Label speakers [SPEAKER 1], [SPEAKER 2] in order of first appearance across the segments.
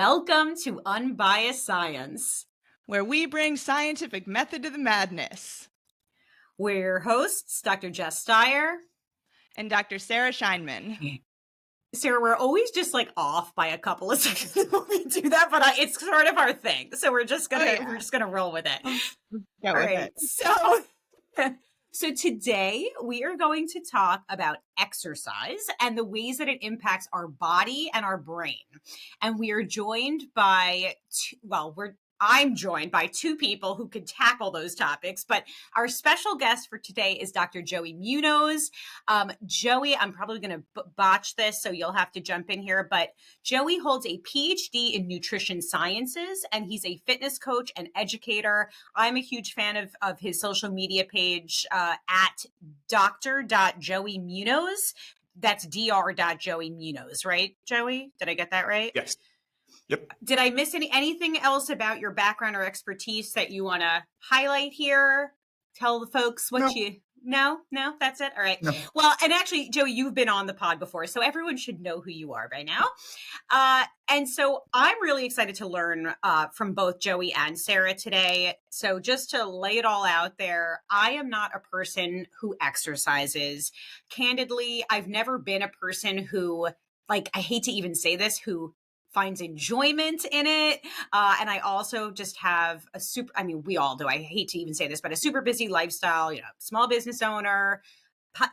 [SPEAKER 1] Welcome to Unbiased Science,
[SPEAKER 2] where we bring scientific method to the madness.
[SPEAKER 1] We're your hosts, Dr. Jess Steier
[SPEAKER 2] and Dr. Sarah Scheinman.
[SPEAKER 1] Sarah, we're always just like off by a couple of seconds when we do that, but it's sort of our thing, so we're just gonna roll with it.
[SPEAKER 2] Go with it.
[SPEAKER 1] So today we are going to talk about exercise and the ways that it impacts our body and our brain. And we are joined by, I'm joined by two people who could tackle those topics, but our special guest for today is Dr. Joey Munoz. Joey, I'm probably going to botch this, so you'll have to jump in here, but Joey holds a PhD in nutrition sciences, and he's a fitness coach and educator. I'm a huge fan of his social media page at dr.joeymunoz. That's dr.joeymunoz, right, Joey? Did I get that right?
[SPEAKER 3] Yes. Yep.
[SPEAKER 1] Did I miss anything else about your background or expertise that you want to highlight here? Tell the folks what No, that's it. All right. No. Well, and actually, Joey, you've been on the pod before, so everyone should know who you are by now. And so I'm really excited to learn from both Joey and Sarah today. So just to lay it all out there, I am not a person who exercises. Candidly, I've never been a person who, I hate to even say this, who finds enjoyment in it. And I also just have we all do, I hate to even say this, but a super busy lifestyle, small business owner,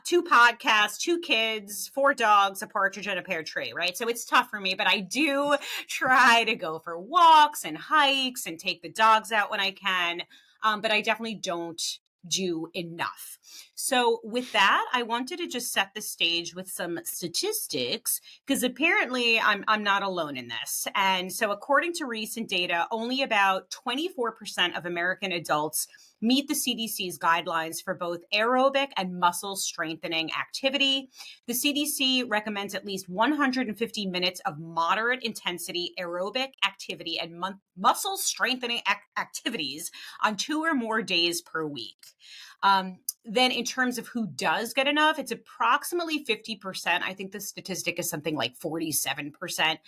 [SPEAKER 1] 2 podcasts, 2 kids, 4 dogs, a partridge and a pear tree, right? So it's tough for me, but I do try to go for walks and hikes and take the dogs out when I can. But I definitely don't do enough. So with that, I wanted to just set the stage with some statistics, because apparently I'm not alone in this. And so according to recent data, only about 24% of American adults meet the CDC's guidelines for both aerobic and muscle strengthening activity. The CDC recommends at least 150 minutes of moderate intensity aerobic activity and muscle strengthening activities on 2 or more days per week. Then in terms of who does get enough, it's approximately 50%. I think the statistic is something like 47%,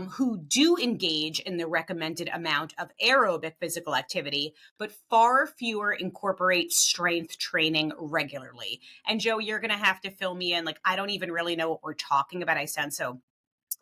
[SPEAKER 1] who do engage in the recommended amount of aerobic physical activity, but far fewer incorporate strength training regularly. And Joe, you're going to have to fill me in. I don't even really know what we're talking about. I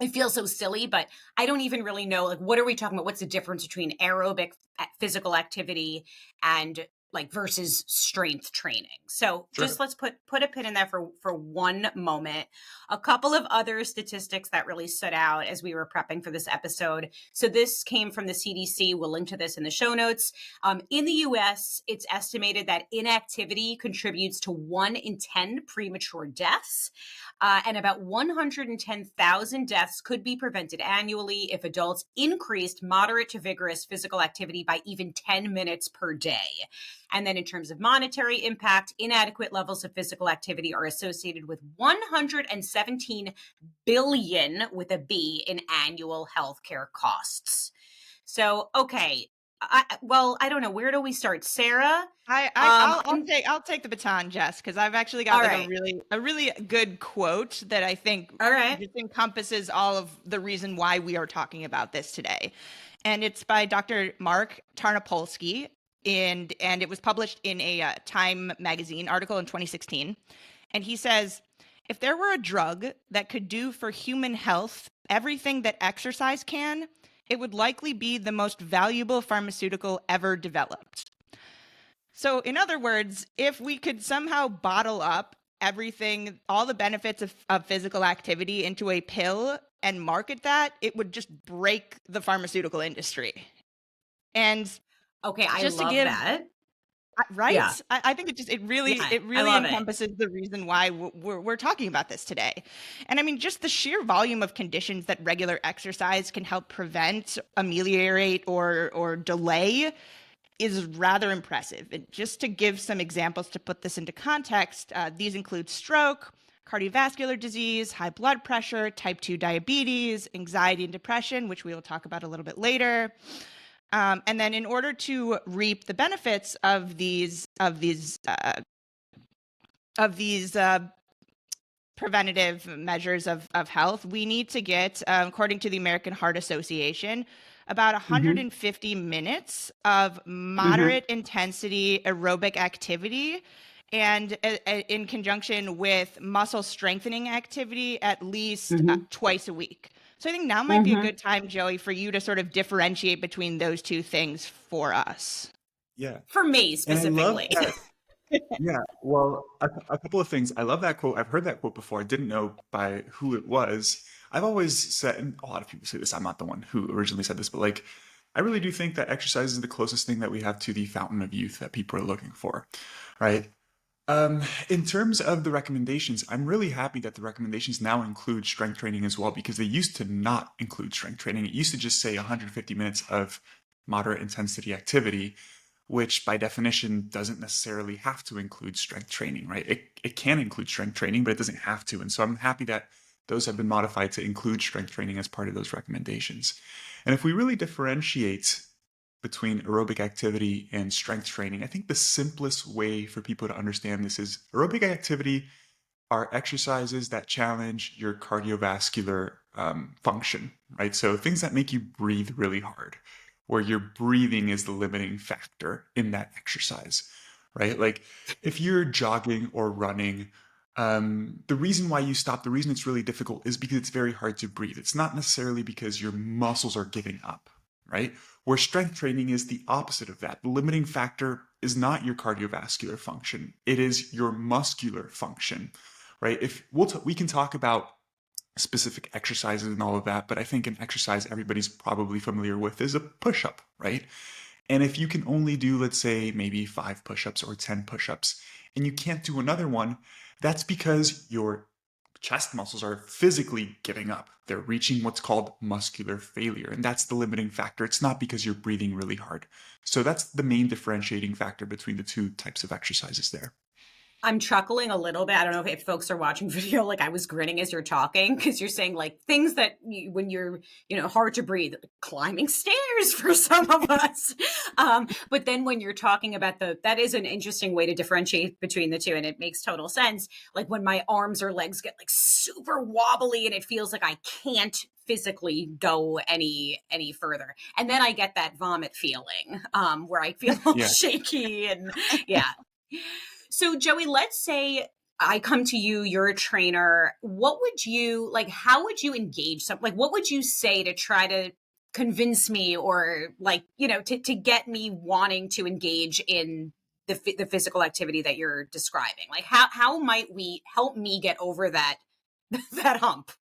[SPEAKER 1] feel so silly, but I don't even really know, what are we talking about? What's the difference between aerobic physical activity and versus strength training? So sure. Just let's put a pin in that for one moment. A couple of other statistics that really stood out as we were prepping for this episode. So this came from the CDC. We'll link to this in the show notes. In the US, it's estimated that inactivity contributes to 1 in 10 premature deaths. And about 110,000 deaths could be prevented annually if adults increased moderate to vigorous physical activity by even 10 minutes per day. And then in terms of monetary impact, inadequate levels of physical activity are associated with $117 billion with a B in annual healthcare costs. So, okay. I don't know. Where do we start, Sarah?
[SPEAKER 2] I'll take the baton, Jess, because I've actually got a really good quote that I think just encompasses all of the reason why we are talking about this today. And it's by Dr. Mark Tarnopolsky, and it was published in a Time magazine article in 2016. And he says, if there were a drug that could do for human health everything that exercise can, it would likely be the most valuable pharmaceutical ever developed. So in other words, if we could somehow bottle up everything, all the benefits of physical activity into a pill and market that, it would just break the pharmaceutical industry. And
[SPEAKER 1] okay, I love that.
[SPEAKER 2] Right? Yeah. I think it really encompasses the reason why we're talking about this today. And I mean, just the sheer volume of conditions that regular exercise can help prevent, ameliorate, or delay is rather impressive. And just to give some examples to put this into context, these include stroke, cardiovascular disease, high blood pressure, type 2 diabetes, anxiety and depression, which we will talk about a little bit later. And then in order to reap the benefits of these preventative measures of health, we need to get, according to the American Heart Association, about 150 minutes of moderate intensity aerobic activity, and in conjunction with muscle strengthening activity at least twice a week. So I think now might be a good time, Joey, for you to sort of differentiate between those two things for us.
[SPEAKER 3] Yeah.
[SPEAKER 1] For me specifically.
[SPEAKER 3] And I love that. Yeah. Well, a couple of things. I love that quote. I've heard that quote before. I didn't know by who it was. I've always said, and a lot of people say this, I'm not the one who originally said this, but like, I really do think that exercise is the closest thing that we have to the fountain of youth that people are looking for, right? In terms of the recommendations, I'm really happy that the recommendations now include strength training as well, because they used to not include strength training. It used to just say 150 minutes of moderate intensity activity, which by definition doesn't necessarily have to include strength training, right? It can include strength training, but it doesn't have to. And so I'm happy that those have been modified to include strength training as part of those recommendations. And if we really differentiate between aerobic activity and strength training, I think the simplest way for people to understand this is aerobic activity are exercises that challenge your cardiovascular function, right? So things that make you breathe really hard, where your breathing is the limiting factor in that exercise, right? Like if you're jogging or running, the reason why you stop, the reason it's really difficult is because it's very hard to breathe. It's not necessarily because your muscles are giving up, right? Where strength training is the opposite of that. The limiting factor is not your cardiovascular function. It is your muscular function, right? If we can talk about specific exercises and all of that, but I think an exercise everybody's probably familiar with is a push-up, right? And if you can only do, let's say, maybe 5 push-ups or 10 push-ups, and you can't do another one, that's because your chest muscles are physically giving up. They're reaching what's called muscular failure, and that's the limiting factor. It's not because you're breathing really hard. So that's the main differentiating factor between the two types of exercises there.
[SPEAKER 1] I'm chuckling a little bit. I don't know if folks are watching video, like I was grinning as you're talking, because you're saying like things that when you're, hard to breathe, climbing stairs for some of us. But then when you're talking about that is an interesting way to differentiate between the two. And it makes total sense. Like when my arms or legs get like super wobbly and it feels like I can't physically go any further. And then I get that vomit feeling where I feel all shaky and yeah. So Joey, let's say I come to you, you're a trainer. What would you how would you engage what would you say to try to convince me or to get me wanting to engage in the physical activity that you're describing? Like how might we help me get over that hump?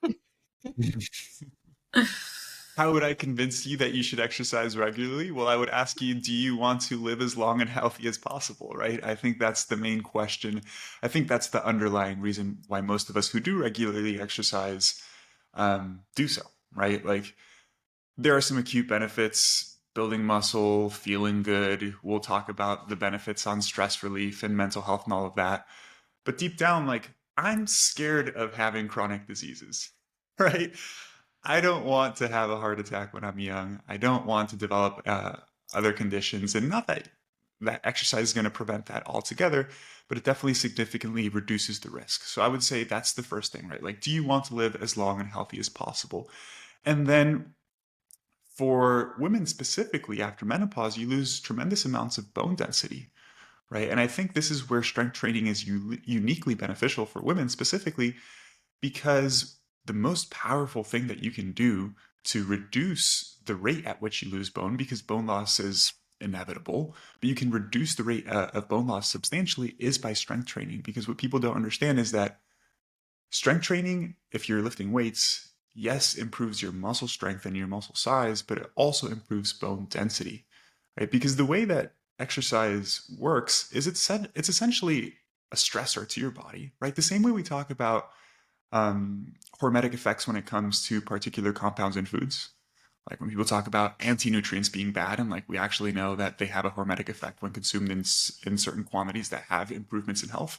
[SPEAKER 3] How would I convince you that you should exercise regularly? Well, I would ask you, do you want to live as long and healthy as possible, right? I think that's the main question. I think that's the underlying reason why most of us who do regularly exercise do so, right? Like there are some acute benefits, building muscle, feeling good. We'll talk about the benefits on stress relief and mental health and all of that. But deep down, I'm scared of having chronic diseases, right? I don't want to have a heart attack when I'm young. I don't want to develop other conditions. And not that exercise is going to prevent that altogether, but it definitely significantly reduces the risk. So I would say that's the first thing, right? Like, do you want to live as long and healthy as possible? And then for women specifically, after menopause, you lose tremendous amounts of bone density, right? And I think this is where strength training is uniquely beneficial for women specifically, because the most powerful thing that you can do to reduce the rate at which you lose bone, because bone loss is inevitable, but you can reduce the rate of bone loss substantially, is by strength training. Because what people don't understand is that strength training, if you're lifting weights, yes, improves your muscle strength and your muscle size, but it also improves bone density, right? Because the way that exercise works is it's essentially a stressor to your body, right? The same way we talk about hormetic effects when it comes to particular compounds in foods. Like when people talk about anti-nutrients being bad, and we actually know that they have a hormetic effect when consumed in certain quantities that have improvements in health.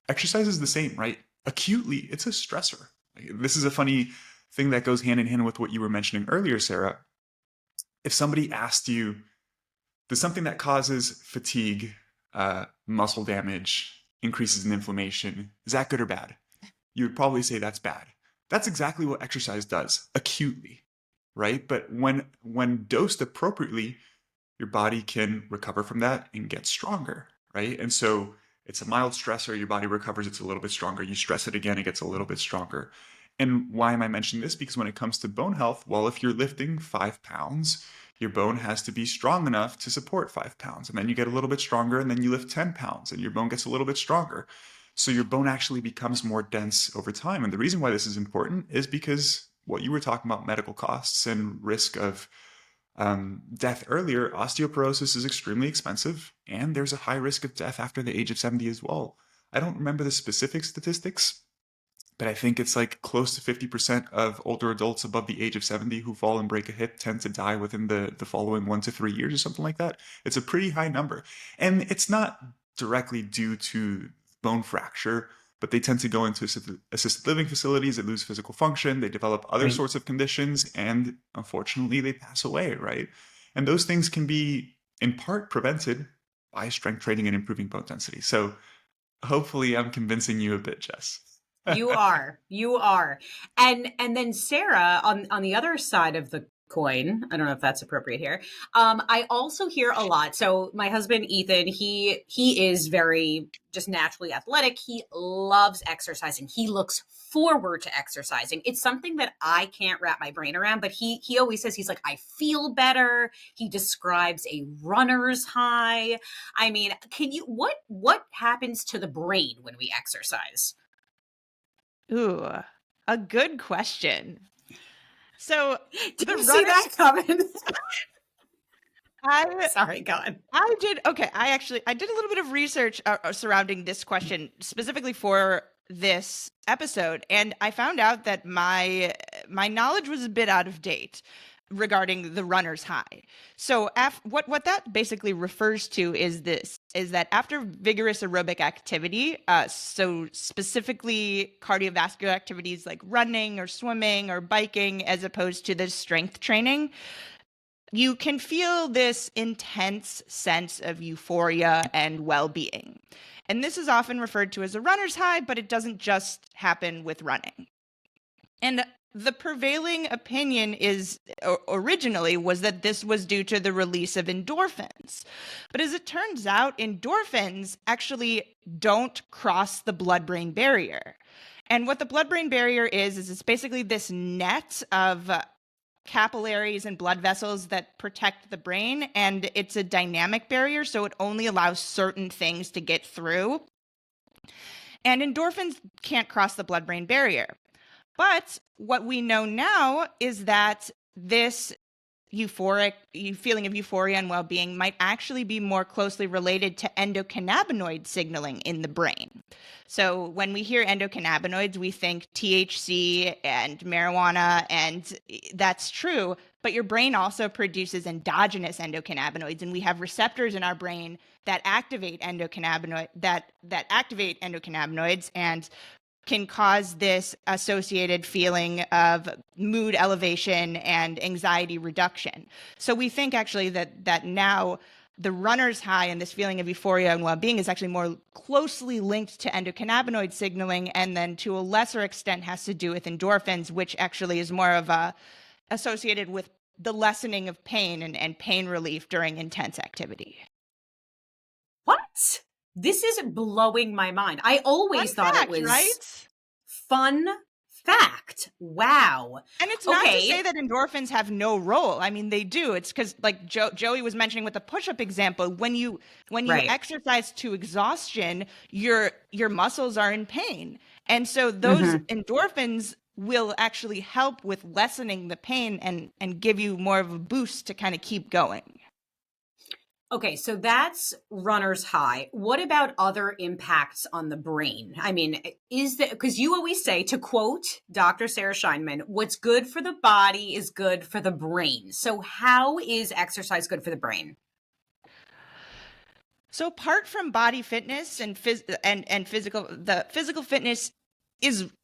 [SPEAKER 3] Exercise is the same, right? Acutely, it's a stressor. This is a funny thing that goes hand in hand with what you were mentioning earlier, Sarah. If somebody asked you, does something that causes fatigue, muscle damage, increases in inflammation, is that good or bad? you would probably say that's bad. That's exactly what exercise does acutely, right? But when dosed appropriately, your body can recover from that and get stronger, right? And so it's a mild stressor, your body recovers, it's a little bit stronger. You stress it again, it gets a little bit stronger. And why am I mentioning this? Because when it comes to bone health, well, if you're lifting 5 pounds, your bone has to be strong enough to support 5 pounds. And then you get a little bit stronger, and then you lift 10 pounds, and your bone gets a little bit stronger. So your bone actually becomes more dense over time. And the reason why this is important is because what you were talking about, medical costs and risk of death earlier, osteoporosis is extremely expensive, and there's a high risk of death after the age of 70 as well. I don't remember the specific statistics, but I think it's like close to 50% of older adults above the age of 70 who fall and break a hip tend to die within the following 1 to 3 years or something like that. It's a pretty high number. And it's not directly due to bone fracture, but they tend to go into assisted living facilities, they lose physical function, they develop other sorts of conditions, and unfortunately they pass away, right? And those things can be in part prevented by strength training and improving bone density. So hopefully I'm convincing you a bit, Jess.
[SPEAKER 1] You are. And then Sarah, on the other side of the coin, I don't know if that's appropriate here. I also hear a lot. So my husband, Ethan, he is very just naturally athletic. He loves exercising. He looks forward to exercising. It's something that I can't wrap my brain around, but he always says, he's like, I feel better. He describes a runner's high. I mean, what happens to the brain when we exercise?
[SPEAKER 2] Ooh, a good question. So
[SPEAKER 1] did you see that coming? Sorry, go on.
[SPEAKER 2] I did. Okay, I did a little bit of research surrounding this question specifically for this episode, and I found out that my knowledge was a bit out of date regarding the runner's high. So what that basically refers to is that after vigorous aerobic activity, so specifically cardiovascular activities like running or swimming or biking, as opposed to the strength training, you can feel this intense sense of euphoria and well-being. And this is often referred to as a runner's high, but it doesn't just happen with running. And the prevailing opinion originally was that this was due to the release of endorphins. But as it turns out, endorphins actually don't cross the blood-brain barrier. And what the blood-brain barrier is it's basically this net of capillaries and blood vessels that protect the brain, and it's a dynamic barrier, so it only allows certain things to get through. And endorphins can't cross the blood-brain barrier. But what we know now is that this feeling of euphoria and well-being might actually be more closely related to endocannabinoid signaling in the brain. So when we hear endocannabinoids, we think THC and marijuana, and that's true, but your brain also produces endogenous endocannabinoids, and we have receptors in our brain that activate endocannabinoids and can cause this associated feeling of mood elevation and anxiety reduction. So we think actually that now the runner's high and this feeling of euphoria and well-being is actually more closely linked to endocannabinoid signaling, and then to a lesser extent has to do with endorphins, which actually is more of associated with the lessening of pain and pain relief during intense activity.
[SPEAKER 1] What? This is blowing my mind. I always thought it was right? Fun fact. Wow.
[SPEAKER 2] And it's not to say that endorphins have no role. I mean, they do. It's because, like Joey was mentioning with the push-up example, when you exercise to exhaustion, your muscles are in pain. And so those endorphins will actually help with lessening the pain and give you more of a boost to kind of keep going.
[SPEAKER 1] Okay, so that's runner's high. What about other impacts on the brain? I mean, because you always say, to quote Dr. Sarah Scheinman, what's good for the body is good for the brain. So how is exercise good for the brain?
[SPEAKER 2] So apart from body fitness and physical, the physical fitness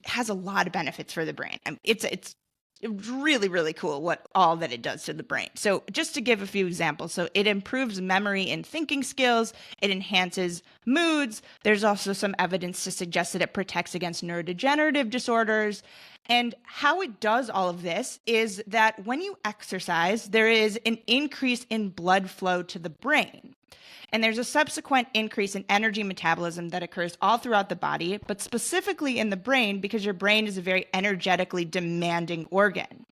[SPEAKER 2] has a lot of benefits for the brain. It's really, really cool what all that it does to the brain. So just to give a few examples, so it improves memory and thinking skills, it enhances moods. There's also some evidence to suggest that it protects against neurodegenerative disorders. And how it does all of this is that when you exercise, there is an increase in blood flow to the brain. And there's a subsequent increase in energy metabolism that occurs all throughout the body, but specifically in the brain because your brain is a very energetically demanding organ.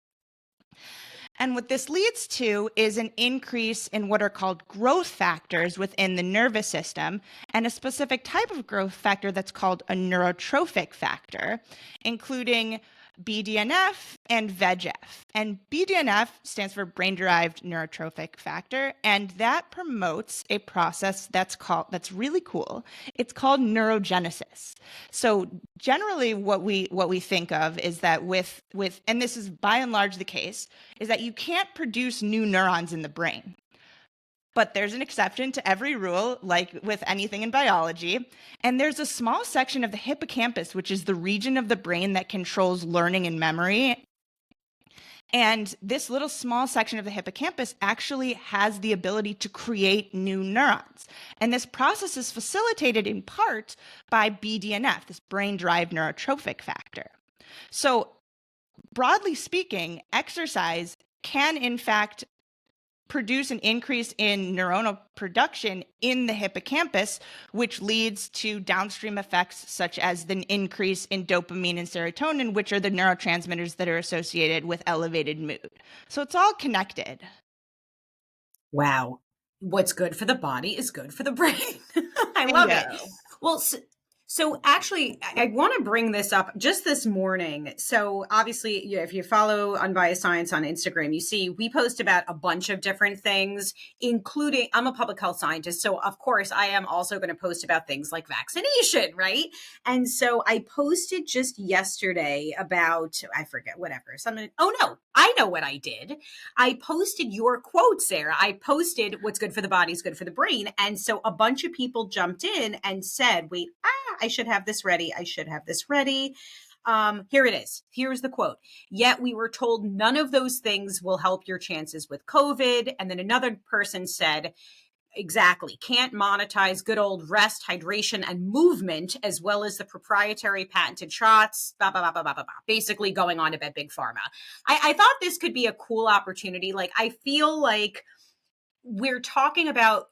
[SPEAKER 2] And what this leads to is an increase in what are called growth factors within the nervous system, and a specific type of growth factor that's called a neurotrophic factor, including BDNF and VEGF. And BDNF stands for brain-derived neurotrophic factor, and that promotes a process that's really cool. It's called neurogenesis. So generally what we think of is that with and this is by and large the case, is that you can't produce new neurons in the brain. But there's an exception to every rule, like with anything in biology. And there's a small section of the hippocampus, which is the region of the brain that controls learning and memory. And this little small section of the hippocampus actually has the ability to create new neurons. And this process is facilitated in part by BDNF, this brain-derived neurotrophic factor. So broadly speaking, exercise can in fact produce an increase in neuronal production in the hippocampus, which leads to downstream effects such as the increase in dopamine and serotonin, which are the neurotransmitters that are associated with elevated mood. So it's all connected.
[SPEAKER 1] Wow. What's good for the body is good for the brain. I love it. Well, so actually, I want to bring this up just this morning. So obviously, if you follow Unbiased Science on Instagram, you see we post about a bunch of different things, including I'm a public health scientist. So of course, I am also going to post about things like vaccination, right? And so I posted just yesterday about, I forget, whatever, something. Oh no, I know what I did. I posted your quote, Sarah. I posted what's good for the body is good for the brain. And so a bunch of people jumped in and said, wait, I should have this ready. I should have this ready. Here it is. Here's the quote. Yet we were told none of those things will help your chances with COVID. And then another person said, exactly, can't monetize good old rest, hydration, and movement, as well as the proprietary patented shots, blah, blah, blah, blah, blah, blah, basically going on about big pharma. I thought this could be a cool opportunity. Like, I feel like we're talking about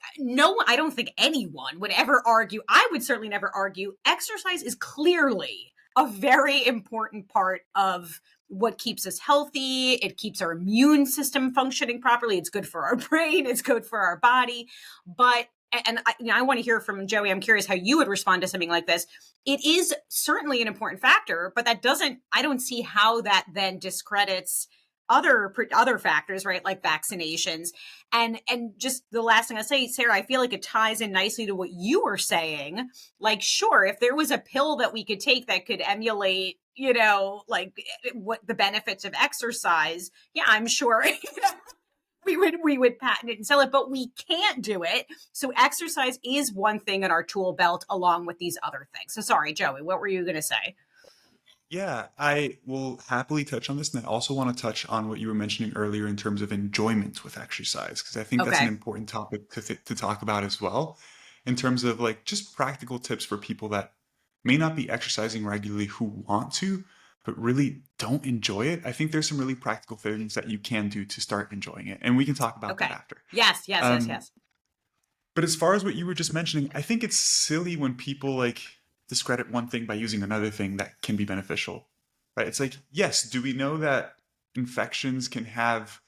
[SPEAKER 1] I don't think anyone would ever argue. I would certainly never argue. Exercise is clearly a very important part of what keeps us healthy. It keeps our immune system functioning properly. It's good for our brain. It's good for our body. But, and I want to hear from Joey. I'm curious how you would respond to something like this. It is certainly an important factor, but I don't see how that then discredits other factors, right? Like vaccinations. And just the last thing I say, Sarah, I feel like it ties in nicely to what you were saying. Like, sure, if there was a pill that we could take that could emulate, like what the benefits of exercise, yeah, I'm sure we would patent it and sell it, but we can't do it. So exercise is one thing in our tool belt along with these other things. So sorry, Joey, what were you going to say?
[SPEAKER 3] Yeah, I will happily touch on this. And I also want to touch on what you were mentioning earlier in terms of enjoyment with exercise, because I think that's an important topic to talk about as well, in terms of like just practical tips for people that may not be exercising regularly who want to, but really don't enjoy it. I think there's some really practical things that you can do to start enjoying it. And we can talk about that after.
[SPEAKER 1] Yes.
[SPEAKER 3] But as far as what you were just mentioning, I think it's silly when people like discredit one thing by using another thing that can be beneficial, right? It's like, yes, do we know that infections can have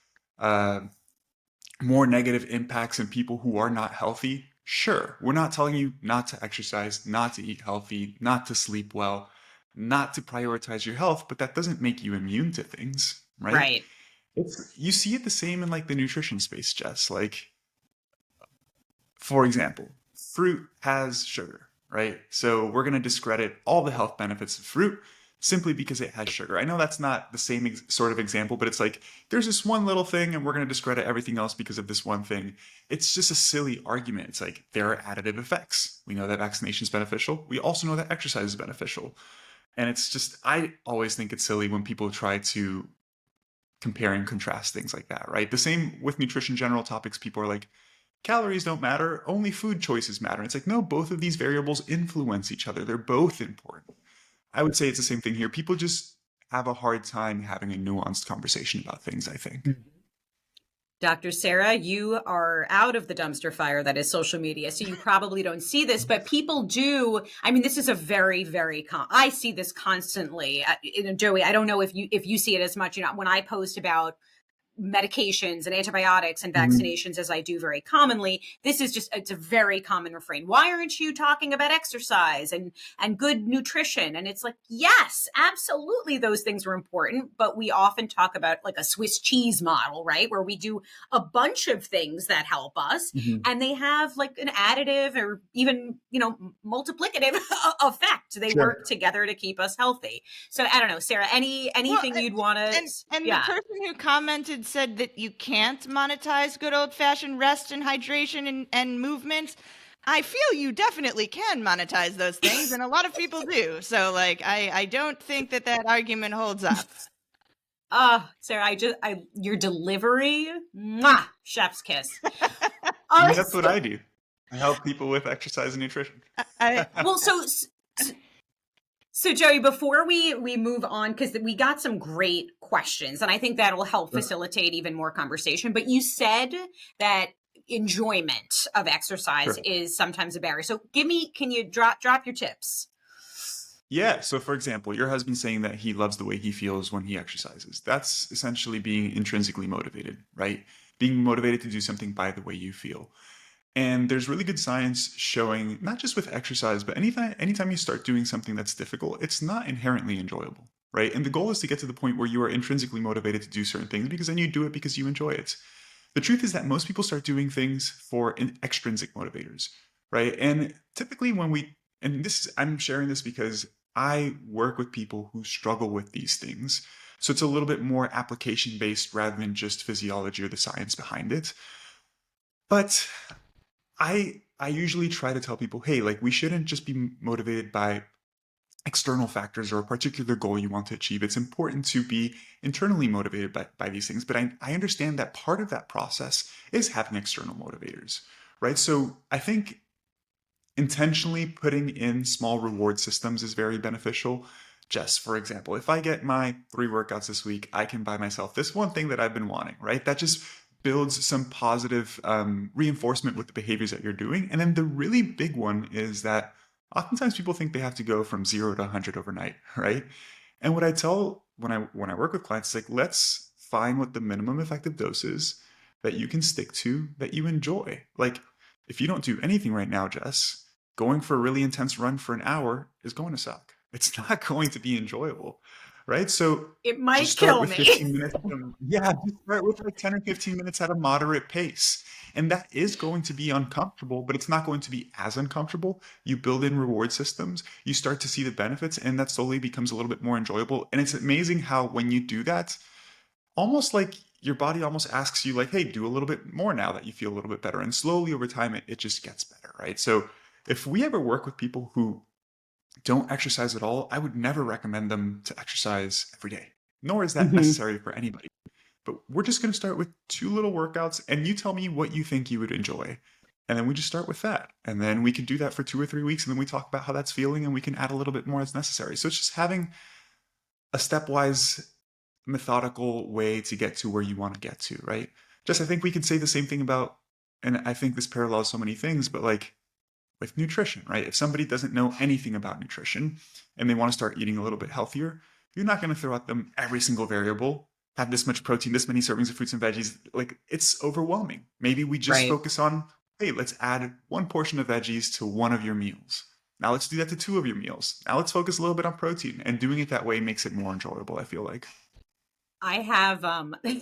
[SPEAKER 3] more negative impacts in people who are not healthy? Sure. We're not telling you not to exercise, not to eat healthy, not to sleep well, not to prioritize your health, but that doesn't make you immune to things, right?
[SPEAKER 1] Right.
[SPEAKER 3] You see it the same in like the nutrition space, Jess. Like, for example, fruit has sugar. Right? So we're going to discredit all the health benefits of fruit simply because it has sugar. I know that's not the same sort of example, but it's like there's this one little thing and we're going to discredit everything else because of this one thing. It's just a silly argument. It's like there are additive effects. We know that vaccination is beneficial. We also know that exercise is beneficial. And it's just, I always think it's silly when people try to compare and contrast things like that, right? The same with nutrition general topics. People are like, calories don't matter, only food choices matter. It's like, no, both of these variables influence each other. They're both important. I would say it's the same thing here. People just have a hard time having a nuanced conversation about things, I think.
[SPEAKER 1] Dr. Sarah, you are out of the dumpster fire that is social media, so you probably don't see this, but people do. I mean, this is a very, very, I see this constantly. Joey, I don't know if you see it as much. When I post about medications and antibiotics and vaccinations, as I do very commonly, this is just, it's a very common refrain. Why aren't you talking about exercise and good nutrition? And it's like, yes, absolutely, those things are important, but we often talk about like a Swiss cheese model, right? Where we do a bunch of things that help us, and they have like an additive or even, multiplicative effect. They work together to keep us healthy. So I don't know, Sarah, anything you'd want to,
[SPEAKER 2] and the person who commented said that you can't monetize good old-fashioned rest and hydration and movements. I feel you definitely can monetize those things, and a lot of people do. So, like, I don't think that argument holds up.
[SPEAKER 1] Sarah, your delivery, chef's kiss.
[SPEAKER 3] That's what I do. I help people with exercise and nutrition.
[SPEAKER 1] So Joey, before we move on, because we got some great questions, and I think that will help facilitate even more conversation, but you said that enjoyment of exercise is sometimes a barrier. So can you drop your tips?
[SPEAKER 3] Yeah. So for example, your husband saying that he loves the way he feels when he exercises. That's essentially being intrinsically motivated, right? Being motivated to do something by the way you feel. And there's really good science showing, not just with exercise, but anytime you start doing something that's difficult, it's not inherently enjoyable, right? And the goal is to get to the point where you are intrinsically motivated to do certain things, because then you do it because you enjoy it. The truth is that most people start doing things for extrinsic motivators, right? And typically I'm sharing this because I work with people who struggle with these things. So it's a little bit more application-based rather than just physiology or the science behind it. But I usually try to tell people, hey, like, we shouldn't just be motivated by external factors or a particular goal you want to achieve. It's important to be internally motivated by these things. But I understand that part of that process is having external motivators, right? So I think intentionally putting in small reward systems is very beneficial. Just for example, if I get my 3 workouts this week, I can buy myself this one thing that I've been wanting, right? That just builds some positive reinforcement with the behaviors that you're doing. And then the really big one is that oftentimes people think they have to go from 0 to 100 overnight, right? And what I tell when I work with clients is like, let's find what the minimum effective dose is that you can stick to, that you enjoy. Like, if you don't do anything right now, Jess, going for a really intense run for an hour is going to suck. It's not going to be enjoyable, right? So
[SPEAKER 1] it might kill me.
[SPEAKER 3] 15 minutes just start with like 10 or 15 minutes at a moderate pace. And that is going to be uncomfortable, but it's not going to be as uncomfortable. You build in reward systems, you start to see the benefits, and that slowly becomes a little bit more enjoyable. And it's amazing how when you do that, almost like your body almost asks you like, hey, do a little bit more now that you feel a little bit better. And slowly over time, it just gets better, right? So if we ever work with people who don't exercise at all, I would never recommend them to exercise every day, nor is that necessary for anybody. But we're just going to start with 2 little workouts, and you tell me what you think you would enjoy. And then we just start with that. And then we can do that for 2 or 3 weeks, and then we talk about how that's feeling, and we can add a little bit more as necessary. So it's just having a stepwise, methodical way to get to where you want to get to, right? Just, I think we could say the same thing about, and I think this parallels so many things, but like with nutrition, right? If somebody doesn't know anything about nutrition and they want to start eating a little bit healthier, you're not going to throw at them every single variable, have this much protein, this many servings of fruits and veggies. Like, it's overwhelming. Maybe we just focus on, hey, let's add 1 portion of veggies to 1 of your meals. Now let's do that to 2 of your meals. Now let's focus a little bit on protein, and doing it that way makes it more enjoyable, I feel like.
[SPEAKER 1] I have,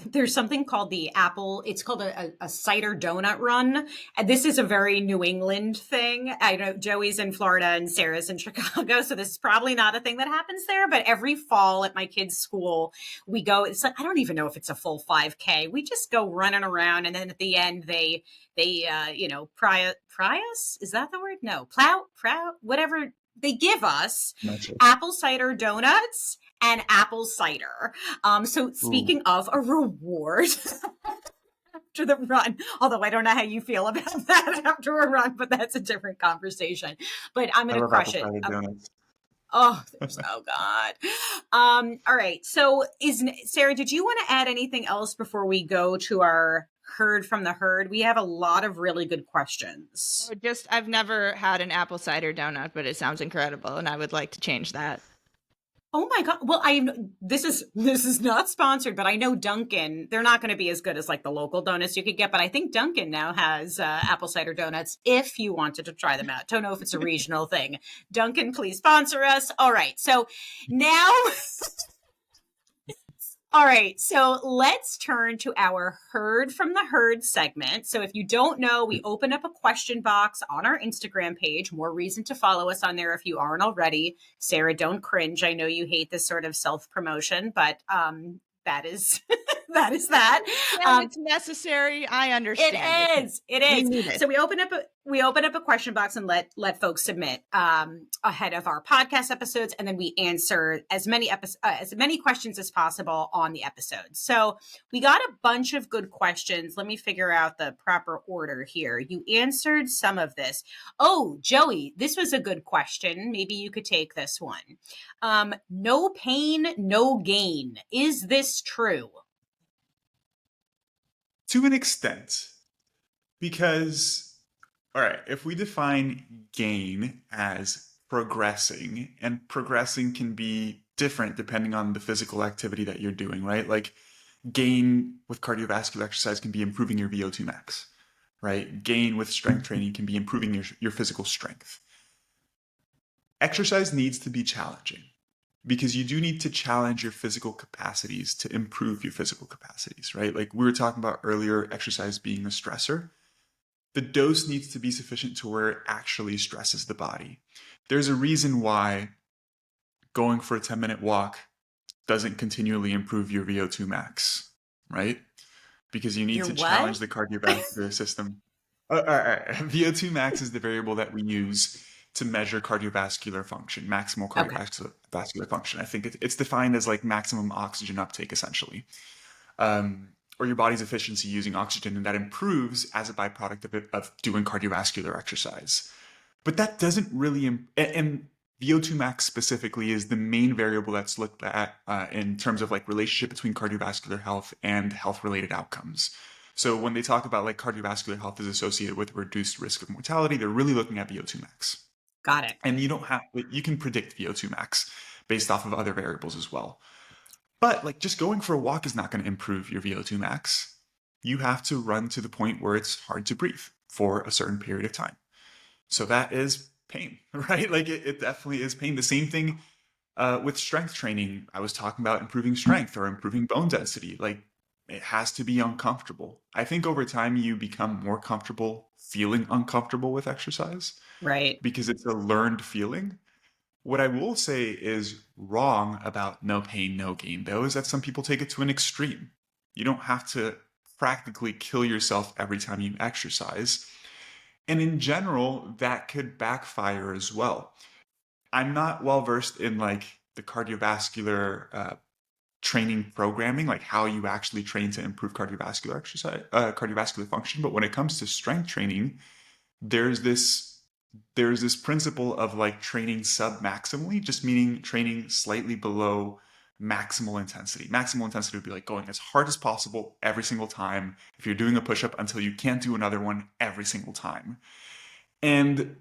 [SPEAKER 1] there's something called it's called a cider donut run. And this is a very New England thing. I know Joey's in Florida and Sarah's in Chicago, so this is probably not a thing that happens there, but every fall at my kids' school, we go, it's like, I don't even know if it's a full 5K. We just go running around, and then at the end, they pry us? Is that the word? No, plow, whatever. They give us apple cider donuts and apple cider. So speaking of a reward after the run, although I don't know how you feel about that after a run, but that's a different conversation. But I'm going to crush it. Oh, they're so good. All right. So Sarah, did you want to add anything else before we go to our herd from the herd? We have a lot of really good questions.
[SPEAKER 2] I've never had an apple cider donut, but it sounds incredible, and I would like to change that.
[SPEAKER 1] Oh my God. Well, this is not sponsored, but I know Dunkin', they're not going to be as good as like the local donuts you could get, but I think Dunkin' now has apple cider donuts if you wanted to try them out. Don't know if it's a regional thing. Dunkin', please sponsor us. All right. So now all right, so let's turn to our herd from the herd segment. So if you don't know, we open up a question box on our Instagram page. More reason to follow us on there if you aren't already. Sarah, don't cringe. I know you hate this sort of self-promotion, but that is that is that.
[SPEAKER 2] It's necessary. I understand.
[SPEAKER 1] It is. So we open up a question box and let folks submit ahead of our podcast episodes, and then we answer as many questions as possible on the episode. So we got a bunch of good questions. Let me figure out the proper order here. You answered some of this. Oh, Joey, this was a good question. Maybe you could take this one. No pain, no gain. Is this true?
[SPEAKER 3] To an extent, because, all right, if we define gain as progressing, and progressing can be different depending on the physical activity that you're doing, right? Like gain with cardiovascular exercise can be improving your VO2 max, right? Gain with strength training can be improving your physical strength. Exercise needs to be challenging, because you do need to challenge your physical capacities to improve your physical capacities, right? Like we were talking about earlier, exercise being a stressor. The dose needs to be sufficient to where it actually stresses the body. There's a reason why going for a 10-minute walk doesn't continually improve your VO2 max, right? Because you need to challenge the cardiovascular system. VO2 max is the variable that we use to measure cardiovascular function, maximal cardiovascular function. I think it's defined as like maximum oxygen uptake, essentially, or your body's efficiency using oxygen, and that improves as a byproduct of doing cardiovascular exercise. But that doesn't really, and VO2 max specifically is the main variable that's looked at in terms of like relationship between cardiovascular health and health-related outcomes. So when they talk about like cardiovascular health is associated with reduced risk of mortality, they're really looking at VO2 max.
[SPEAKER 1] Got it.
[SPEAKER 3] And you can predict VO2 max based off of other variables as well. But like just going for a walk is not going to improve your VO2 max. You have to run to the point where it's hard to breathe for a certain period of time. So that is pain, right? Like it definitely is pain. The same thing with strength training. I was talking about improving strength or improving bone density. Like it has to be uncomfortable. I think over time you become more comfortable feeling uncomfortable with exercise.
[SPEAKER 1] Right.
[SPEAKER 3] Because it's a learned feeling. What I will say is wrong about no pain, no gain, though, is that some people take it to an extreme. You don't have to practically kill yourself every time you exercise. And in general, that could backfire as well. I'm not well versed in like the cardiovascular training programming, like how you actually train to improve cardiovascular exercise, cardiovascular function. But when it comes to strength training, there's this principle of like training sub-maximally, just meaning training slightly below maximal intensity. Maximal intensity would be like going as hard as possible every single time if you're doing a push-up until you can't do another one every single time. And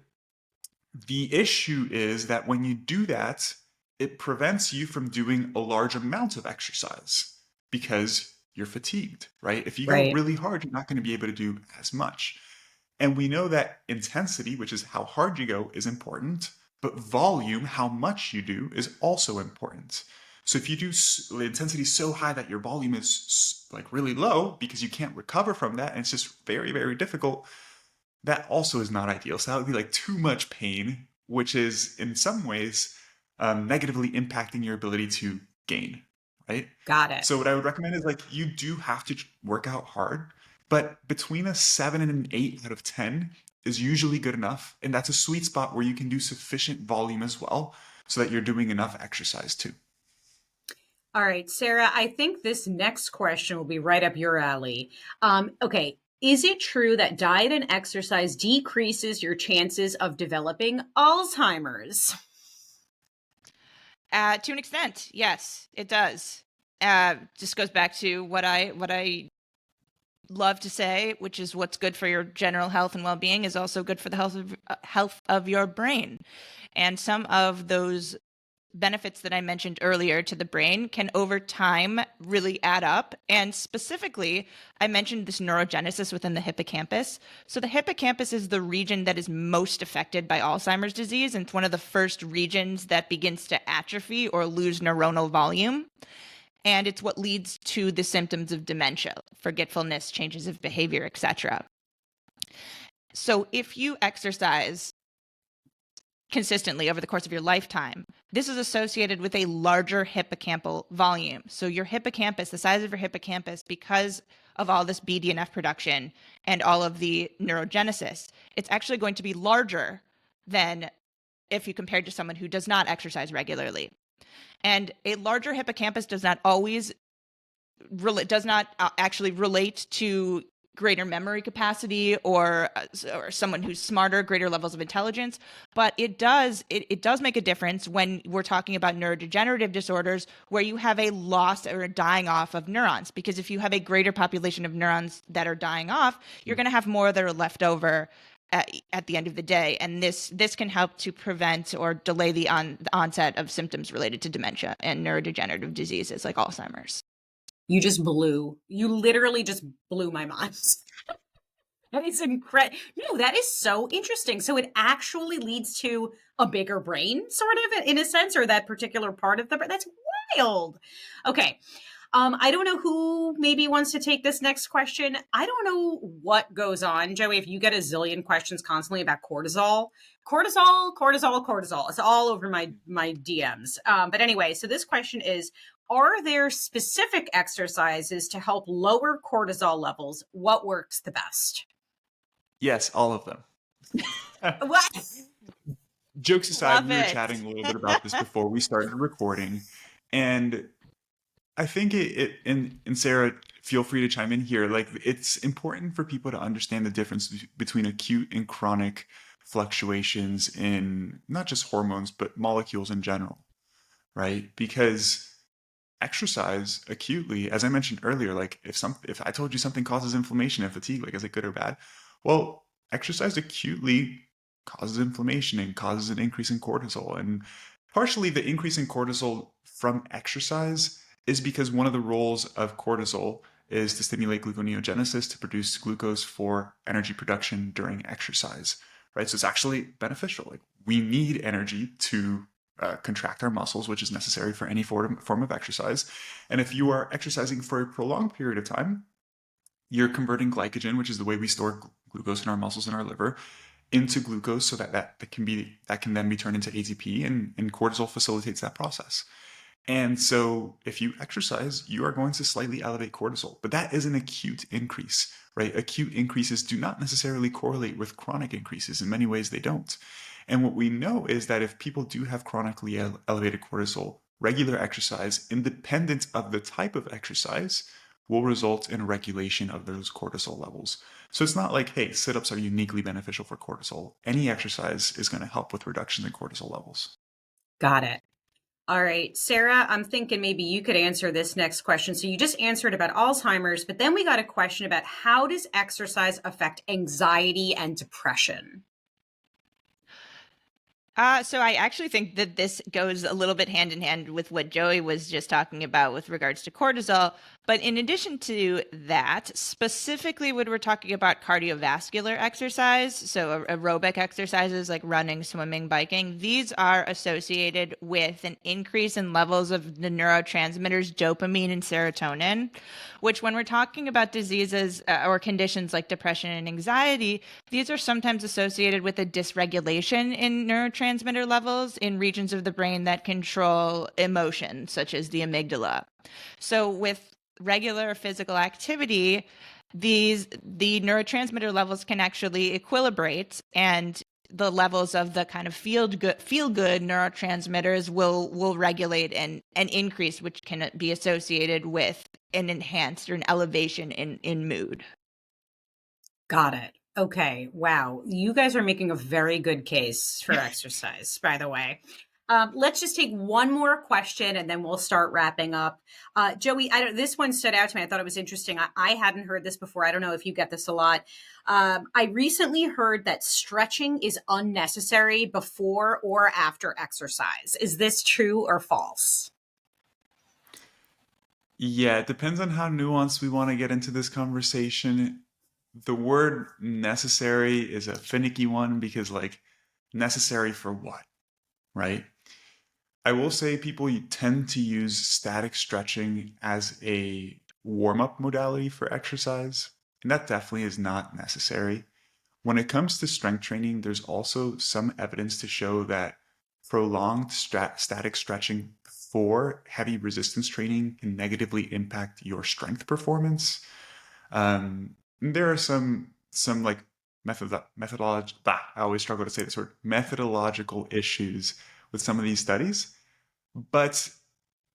[SPEAKER 3] the issue is that when you do that, it prevents you from doing a large amount of exercise because you're fatigued, right? If you go really hard, you're not going to be able to do as much. And we know that intensity, which is how hard you go, is important, but volume, how much you do, is also important. So if you do the intensity so high that your volume is like really low because you can't recover from that, and it's just very, very difficult, that also is not ideal. So that would be like too much pain, which is in some ways negatively impacting your ability to gain, right?
[SPEAKER 1] Got it.
[SPEAKER 3] So what I would recommend is like you do have to work out hard, but between a 7 and an 8 out of 10 is usually good enough. And that's a sweet spot where you can do sufficient volume as well so that you're doing enough exercise too.
[SPEAKER 1] All right, Sarah, I think this next question will be right up your alley. Okay. Is it true that diet and exercise decreases your chances of developing Alzheimer's?
[SPEAKER 2] To an extent, yes, it does. Just goes back to what I love to say, which is what's good for your general health and well-being is also good for the health of your brain. And some of those benefits that I mentioned earlier to the brain can over time really add up. And specifically, I mentioned this neurogenesis within the hippocampus. So the hippocampus is the region that is most affected by Alzheimer's disease. And it's one of the first regions that begins to atrophy or lose neuronal volume. And it's what leads to the symptoms of dementia, forgetfulness, changes of behavior, etc. So if you exercise consistently over the course of your lifetime, this is associated with a larger hippocampal volume. So your hippocampus, the size of your hippocampus, because of all this BDNF production and all of the neurogenesis, it's actually going to be larger than if you compared to someone who does not exercise regularly. And a larger hippocampus does not actually relate to greater memory capacity or someone who's smarter, greater levels of intelligence, but it does make a difference when we're talking about neurodegenerative disorders where you have a loss or a dying off of neurons. Because if you have a greater population of neurons that are dying off, you're going to have more that are left over at the end of the day. And this can help to prevent or delay the onset of symptoms related to dementia and neurodegenerative diseases like Alzheimer's.
[SPEAKER 1] You literally just blew my mind. That is incredible. No, that is so interesting. So it actually leads to a bigger brain, sort of, in a sense, or that particular part of the brain. That's wild. Okay. I don't know who maybe wants to take this next question. I don't know what goes on, Joey, if you get a zillion questions constantly about cortisol. Cortisol. It's all over my DMs. But anyway, so this question is, are there specific exercises to help lower cortisol levels? What works the best?
[SPEAKER 3] Yes, all of them.
[SPEAKER 1] What?
[SPEAKER 3] Jokes aside,
[SPEAKER 2] Love
[SPEAKER 3] we were
[SPEAKER 2] it.
[SPEAKER 3] chatting a little bit about this before we started recording. And I think and Sarah, feel free to chime in here. Like, it's important for people to understand the difference between acute and chronic fluctuations in not just hormones, but molecules in general, right? Because exercise acutely, as I mentioned earlier, like if I told you something causes inflammation and fatigue, like, is it good or bad? Well, exercise acutely causes inflammation and causes an increase in cortisol. And partially the increase in cortisol from exercise is because one of the roles of cortisol is to stimulate gluconeogenesis to produce glucose for energy production during exercise, right? So it's actually beneficial. Like, we need energy to contract our muscles, which is necessary for any form of exercise. And if you are exercising for a prolonged period of time, you're converting glycogen, which is the way we store glucose in our muscles and our liver, into glucose, so that can then be turned into ATP, and cortisol facilitates that process. And so if you exercise, you are going to slightly elevate cortisol, but that is an acute increase, right? Acute increases do not necessarily correlate with chronic increases. In many ways, they don't. And what we know is that if people do have chronically elevated cortisol, regular exercise, independent of the type of exercise, will result in regulation of those cortisol levels. So it's not like, hey, sit-ups are uniquely beneficial for cortisol. Any exercise is going to help with reductions in cortisol levels.
[SPEAKER 1] Got it. All right, Sarah, I'm thinking maybe you could answer this next question. So you just answered about Alzheimer's, but then we got a question about how does exercise affect anxiety and depression?
[SPEAKER 2] So I actually think that this goes a little bit hand in hand with what Joey was just talking about with regards to cortisol. But in addition to that, specifically when we're talking about cardiovascular exercise, so aerobic exercises like running, swimming, biking, these are associated with an increase in levels of the neurotransmitters dopamine and serotonin, which when we're talking about diseases or conditions like depression and anxiety, these are sometimes associated with a dysregulation in neurotransmitter levels in regions of the brain that control emotion, such as the amygdala. So with regular physical activity, the neurotransmitter levels can actually equilibrate, and the levels of the kind of feel good neurotransmitters will regulate and increase, which can be associated with an enhanced or an elevation in mood.
[SPEAKER 1] Got it. Okay. Wow. You guys are making a very good case for exercise, by the way. Let's just take one more question and then we'll start wrapping up. Joey, this one stood out to me. I thought it was interesting. I hadn't heard this before. I don't know if you get this a lot. I recently heard that stretching is unnecessary before or after exercise. Is this true or false?
[SPEAKER 3] Yeah, it depends on how nuanced we want to get into this conversation. The word necessary is a finicky one because, like, necessary for what, right? I will say people tend to use static stretching as a warm-up modality for exercise, and that definitely is not necessary. When it comes to strength training, there's also some evidence to show that prolonged static stretching for heavy resistance training can negatively impact your strength performance. There are some like methodological, I always struggle to say this word, methodological issues with some of these studies. But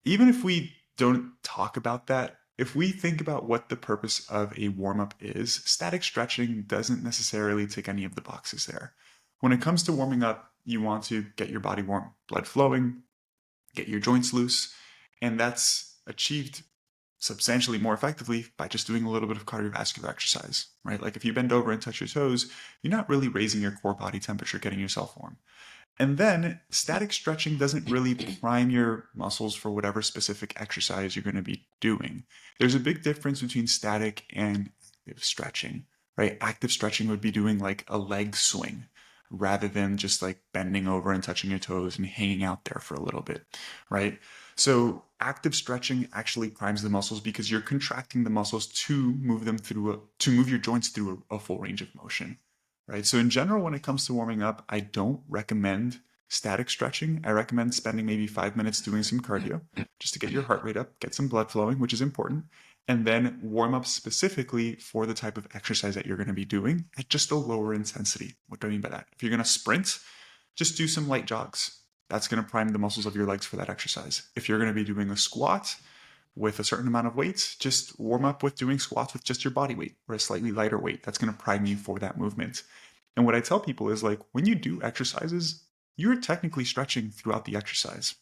[SPEAKER 3] even if we don't talk about that, if we think about what the purpose of a warm-up is, static stretching doesn't necessarily tick any of the boxes there. When it comes to warming up, you want to get your body warm, blood flowing, get your joints loose, and that's achieved substantially more effectively by just doing a little bit of cardiovascular exercise, right? Like if you bend over and touch your toes, you're not really raising your core body temperature, getting yourself warm. And then static stretching doesn't really prime your muscles for whatever specific exercise you're going to be doing. There's a big difference between static and active stretching, right? Active stretching would be doing like a leg swing rather than just like bending over and touching your toes and hanging out there for a little bit, right? So active stretching actually primes the muscles because you're contracting the muscles to move them through to move your joints through a full range of motion. Right. So in general, when it comes to warming up, I don't recommend static stretching. I recommend spending maybe 5 minutes doing some cardio just to get your heart rate up, get some blood flowing, which is important, and then warm up specifically for the type of exercise that you're going to be doing at just a lower intensity. What do I mean by that? If you're going to sprint, just do some light jogs. That's going to prime the muscles of your legs for that exercise. If you're going to be doing a squat with a certain amount of weight, just warm up with doing squats with just your body weight or a slightly lighter weight. That's going to prime you for that movement. And what I tell people is like, when you do exercises, you're technically stretching throughout the exercise.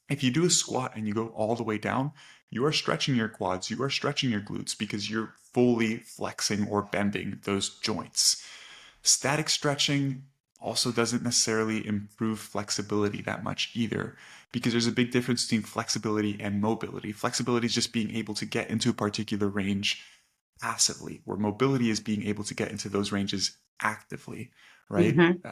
[SPEAKER 3] If you do a squat and you go all the way down, you are stretching your quads, you are stretching your glutes because you're fully flexing or bending those joints. Static stretching also doesn't necessarily improve flexibility that much either, because there's a big difference between flexibility and mobility. Flexibility is just being able to get into a particular range passively, where mobility is being able to get into those ranges actively, right? Mm-hmm.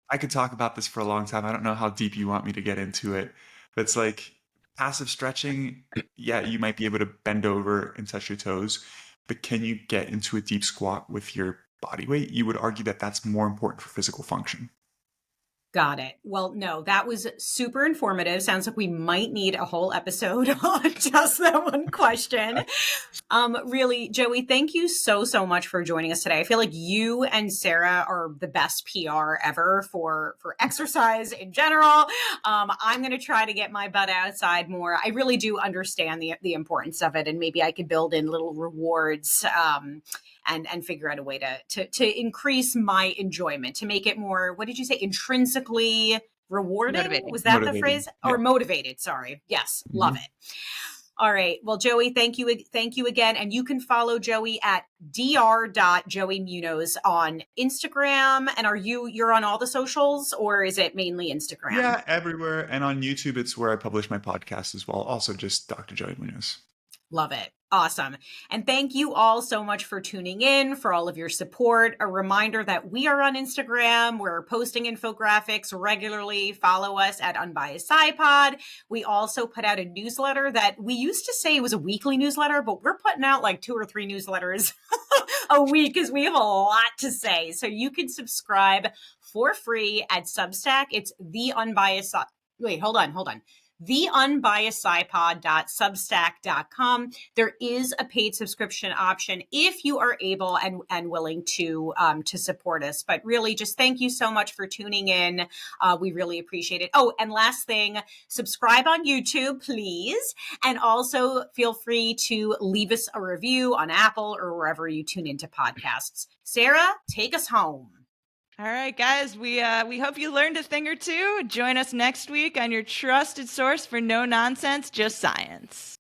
[SPEAKER 3] I could talk about this for a long time. I don't know how deep you want me to get into it, but it's like passive stretching. Yeah, you might be able to bend over and touch your toes, but can you get into a deep squat with your body weight? You would argue that that's more important for physical function.
[SPEAKER 1] Got it. Well, no, that was super informative. Sounds like we might need a whole episode on just that one question. Really, Joey, thank you so much for joining us today. I feel like you and Sarah are the best PR ever for exercise in general. I'm going to try to get my butt outside more. I really do understand the importance of it, and maybe I could build in little rewards and figure out a way to increase my enjoyment, to make it more, what did you say, intrinsically rewarding?
[SPEAKER 2] Motivating.
[SPEAKER 1] Was that
[SPEAKER 3] Motivating.
[SPEAKER 1] The phrase?
[SPEAKER 3] Yeah.
[SPEAKER 1] Or motivated, sorry. Yes, love it. All right. Well, Joey, thank you again. And you can follow Joey at dr.joeymunoz on Instagram. And you're on all the socials, or is it mainly Instagram?
[SPEAKER 3] Yeah, everywhere. And on YouTube, it's where I publish my podcast as well. Also just Dr. Joey Munoz.
[SPEAKER 1] Love it. Awesome. And thank you all so much for tuning in, for all of your support. A reminder that we are on Instagram. We're posting infographics regularly. Follow us at Unbiased SciPod. We also put out a newsletter that we used to say was a weekly newsletter, but we're putting out like 2 or 3 newsletters a week because we have a lot to say. So you can subscribe for free at Substack. It's the Unbiased. Wait, hold on. theunbiasedscipod.substack.com. There is a paid subscription option if you are able and willing to support us. But really, just thank you so much for tuning in. We really appreciate it. Oh, and last thing, subscribe on YouTube, please. And also feel free to leave us a review on Apple or wherever you tune into podcasts. Sarah, take us home.
[SPEAKER 2] All right, guys, we hope you learned a thing or two. Join us next week on your trusted source for no nonsense, just science.